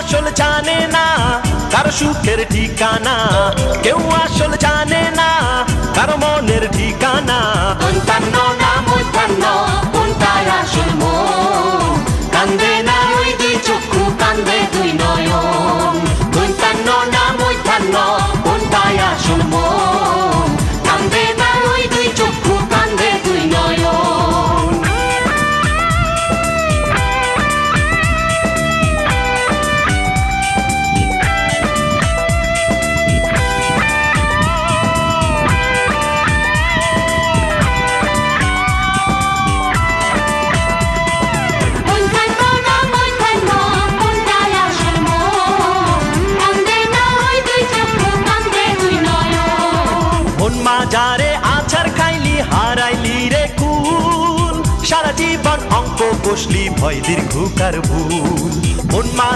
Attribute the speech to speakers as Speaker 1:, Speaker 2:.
Speaker 1: আসল জানে না কারো সুখের ঠিকানা, কেউ আসল জানে না কারো মনের ঠিকানা।
Speaker 2: দন্তান্ন না মূর্ধন্য কোনটায় আসল মন, কান্দে না ওই দুই চক্ষু কান্দে দুই নয়ন। দন্তান্ন না মূর্ধন্য কোনটায় আসল মন, কান্দে না ওই দুই চক্ষু কান্দে দুই নয়ন।
Speaker 1: যারে আছাড় খাইলি হারাইলি রে কুল, সারা জীবন অঙ্ক কষলি ভয় দীর্ঘকার ভুল। মন মা